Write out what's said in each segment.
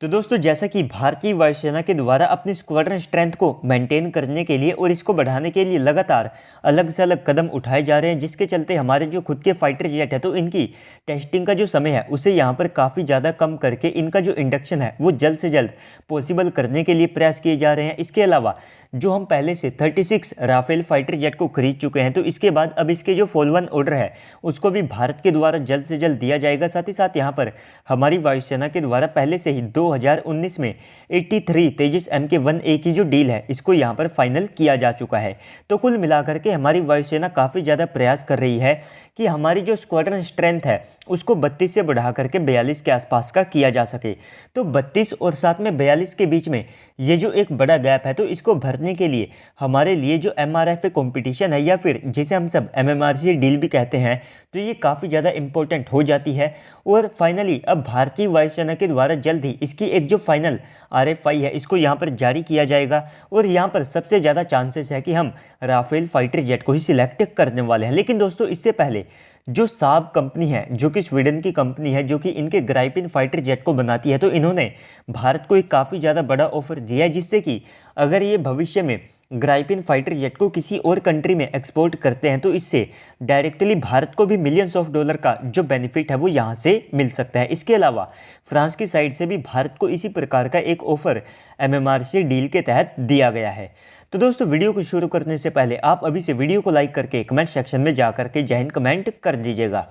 तो दोस्तों जैसा कि भारतीय वायुसेना के द्वारा अपनी स्क्वाड्रन स्ट्रेंथ को मेंटेन करने के लिए और इसको बढ़ाने के लिए लगातार अलग से अलग कदम उठाए जा रहे हैं, जिसके चलते हमारे जो खुद के फाइटर जेट है तो इनकी टेस्टिंग का जो समय है उसे यहाँ पर काफ़ी ज़्यादा कम करके इनका जो इंडक्शन है वो जल्द से जल्द पॉसिबल करने के लिए प्रयास किए जा रहे हैं। इसके अलावा जो हम पहले से 36 राफेल फाइटर जेट को खरीद चुके हैं, तो इसके बाद अब इसके जो फॉलो ऑन ऑर्डर है उसको भी भारत के द्वारा जल्द से जल्द दिया जाएगा। साथ ही साथ यहाँ पर हमारी वायुसेना के द्वारा पहले से ही 2019 में 83 तेजस Mk1A की जो डील है इसको यहाँ पर फाइनल किया जा चुका है। तो कुल मिलाकर के हमारी वायुसेना काफ़ी ज़्यादा प्रयास कर रही है कि हमारी जो स्क्वाड्रन स्ट्रेंथ है उसको 32 से बढ़ा करके 42 के आसपास का किया जा सके। तो 32 और साथ में 42 के बीच में ये जो एक बड़ा गैप है तो इसको भरने के लिए हमारे लिए जो MRFA कंपटीशन है या फिर जिसे हम सब MMRC डील भी कहते हैं, तो ये काफ़ी ज़्यादा इंपॉर्टेंट हो जाती है। और फाइनली अब भारतीय वायुसेना के द्वारा जल्द ही इसकी एक जो फाइनल RFI है इसको यहाँ पर जारी किया जाएगा और यहाँ पर सबसे ज़्यादा चांसेस है कि हम राफेल फाइटर जेट को ही सिलेक्ट करने वाले हैं। लेकिन दोस्तों इससे पहले जो साब कंपनी है जो कि स्वीडन की कंपनी है जो कि इनके ग्राइपिन फाइटर जेट को बनाती है, तो इन्होंने भारत को एक काफ़ी ज़्यादा बड़ा ऑफर दिया है, जिससे कि अगर ये भविष्य में ग्राइपिन फाइटर जेट को किसी और कंट्री में एक्सपोर्ट करते हैं तो इससे डायरेक्टली भारत को भी मिलियंस ऑफ डॉलर का जो बेनिफिट है वो यहाँ से मिल सकता है। इसके अलावा फ्रांस की साइड से भी भारत को इसी प्रकार का एक ऑफर MMRC डील के तहत दिया गया है। तो दोस्तों वीडियो को शुरू करने से पहले आप अभी से वीडियो को लाइक करके कमेंट सेक्शन में जा करके जय हिंद कमेंट कर दीजिएगा।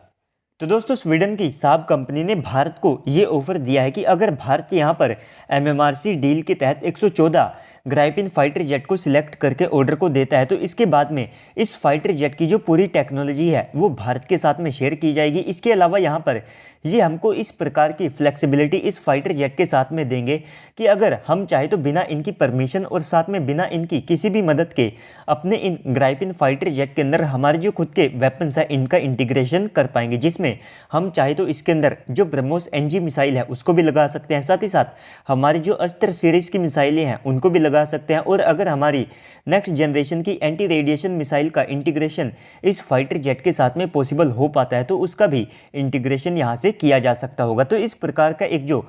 तो दोस्तों स्वीडन की साब कंपनी ने भारत को ये ऑफर दिया है कि अगर भारत यहाँ पर MMRC डील के तहत 114 ग्राइपिन फाइटर जेट को सिलेक्ट करके ऑर्डर को देता है तो इसके बाद में इस फाइटर जेट की जो पूरी टेक्नोलॉजी है वो भारत के साथ में शेयर की जाएगी। इसके अलावा यहाँ पर ये हमको इस प्रकार की फ्लेक्सिबिलिटी इस फाइटर जेट के साथ में देंगे कि अगर हम चाहे तो बिना इनकी परमिशन और साथ में बिना इनकी किसी भी मदद के अपने इन ग्राइपिन फाइटर जेट के अंदर हमारे जो खुद के वेपन्स है इनका इंटीग्रेशन कर पाएंगे, जिसमें हम चाहे तो इसके अंदर जो ब्रह्मोस NG मिसाइल है उसको भी लगा सकते हैं, साथ ही साथ हमारी जो अस्त्र सीरीज की मिसाइलें हैं उनको भी लगा सकते हैं। और अगर हमारी नेक्स्ट जनरेशन की एंटी रेडिएशन मिसाइल का इंटीग्रेशन इस फाइटर जेट के साथ में पॉसिबल हो पाता है तो उसका भी इंटीग्रेशन यहाँ से किया जा सकता होगा। तो इस प्रकार का एक जो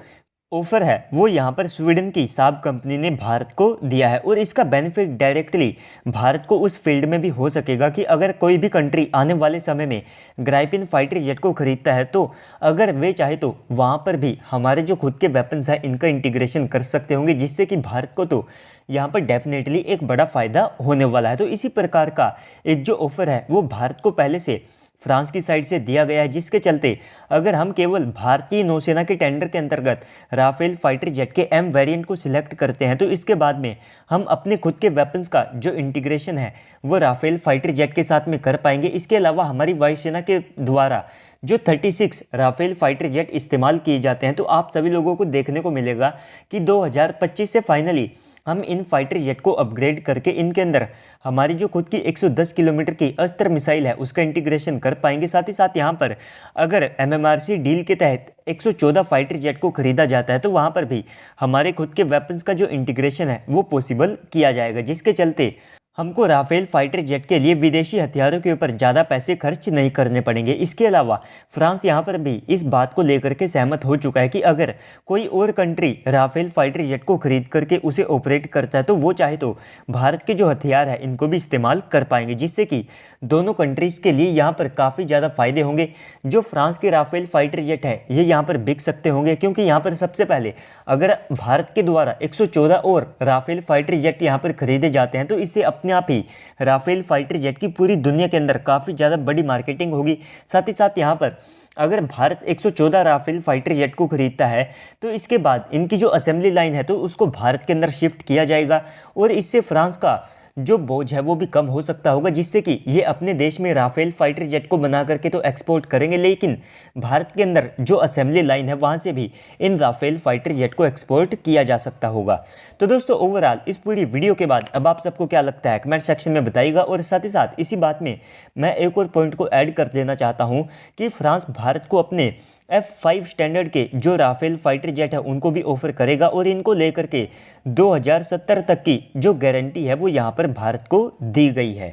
ऑफर है वो यहाँ पर स्वीडन की साब कंपनी ने भारत को दिया है और इसका बेनिफिट डायरेक्टली भारत को उस फील्ड में भी हो सकेगा कि अगर कोई भी कंट्री आने वाले समय में ग्राइपिन फाइटर जेट को खरीदता है तो अगर वे चाहे तो वहाँ पर भी हमारे जो खुद के वेपन्स हैं इनका इंटीग्रेशन कर सकते होंगे, जिससे कि भारत को तो यहाँ पर डेफिनेटली एक बड़ा फ़ायदा होने वाला है। तो इसी प्रकार का एक जो ऑफर है वो भारत को पहले से फ्रांस की साइड से दिया गया है, जिसके चलते अगर हम केवल भारतीय नौसेना के टेंडर के अंतर्गत राफेल फाइटर जेट के M वेरिएंट को सिलेक्ट करते हैं तो इसके बाद में हम अपने खुद के वेपन्स का जो इंटीग्रेशन है वो राफेल फाइटर जेट के साथ में कर पाएंगे। इसके अलावा हमारी वायुसेना के द्वारा जो 36 राफेल फाइटर जेट इस्तेमाल किए जाते हैं तो आप सभी लोगों को देखने को मिलेगा कि 2025 से फाइनली हम इन फाइटर जेट को अपग्रेड करके इनके अंदर हमारी जो खुद की 110 किलोमीटर की अस्त्र मिसाइल है उसका इंटीग्रेशन कर पाएंगे। साथ ही साथ यहाँ पर अगर MMRC डील के तहत 114 फाइटर जेट को खरीदा जाता है तो वहाँ पर भी हमारे खुद के वेपन्स का जो इंटीग्रेशन है वो पॉसिबल किया जाएगा, जिसके चलते हमको राफेल फाइटर जेट के लिए विदेशी हथियारों के ऊपर ज़्यादा पैसे खर्च नहीं करने पड़ेंगे। इसके अलावा फ्रांस यहाँ पर भी इस बात को लेकर के सहमत हो चुका है कि अगर कोई और कंट्री राफेल फाइटर जेट को खरीद करके उसे ऑपरेट करता है तो वो चाहे तो भारत के जो हथियार है इनको भी इस्तेमाल कर पाएंगे, जिससे कि दोनों कंट्रीज़ के लिए यहाँ पर काफ़ी ज़्यादा फायदे होंगे। जो फ्रांस के राफेल फाइटर जेट है ये यहाँ पर बिक सकते होंगे, क्योंकि यहाँ पर सबसे पहले अगर भारत के द्वारा 114 और राफेल फाइटर जेट यहाँ पर खरीदे जाते हैं तो इससे अपने आप ही राफेल फाइटर जेट की पूरी दुनिया के अंदर काफ़ी ज़्यादा बड़ी मार्केटिंग होगी। साथ ही साथ यहाँ पर अगर भारत 114 राफेल फाइटर जेट को खरीदता है तो इसके बाद इनकी जो असेंबली लाइन है तो उसको भारत के अंदर शिफ्ट किया जाएगा और इससे फ्रांस का जो बोझ है वो भी कम हो सकता होगा, जिससे कि ये अपने देश में राफेल फाइटर जेट को बना करके तो एक्सपोर्ट करेंगे, लेकिन भारत के अंदर जो असेंबली लाइन है वहाँ से भी इन राफेल फाइटर जेट को एक्सपोर्ट किया जा सकता होगा। तो दोस्तों ओवरऑल इस पूरी वीडियो के बाद अब आप सबको क्या लगता है कमेंट सेक्शन में बताइएगा। और साथ ही साथ इसी बात में मैं एक और पॉइंट को ऐड कर देना चाहता हूँ कि फ्रांस भारत को अपने F5 स्टैंडर्ड के जो राफेल फाइटर जेट है उनको भी ऑफर करेगा और इनको लेकर के 2070 तक की जो गारंटी है वो यहाँ पर भारत को दी गई है।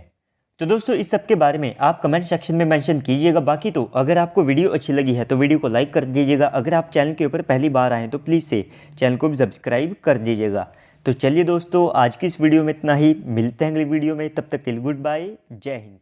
तो दोस्तों इस सब के बारे में आप कमेंट सेक्शन में मेंशन कीजिएगा। बाकी तो अगर आपको वीडियो अच्छी लगी है तो वीडियो को लाइक कर दीजिएगा। अगर आप चैनल के ऊपर पहली बार आए तो प्लीज़ से चैनल को भी सब्सक्राइब कर दीजिएगा। तो चलिए दोस्तों आज की इस वीडियो में इतना ही, मिलते हैं अगली वीडियो में, तब तक के लिए गुड बाय, जय हिंद।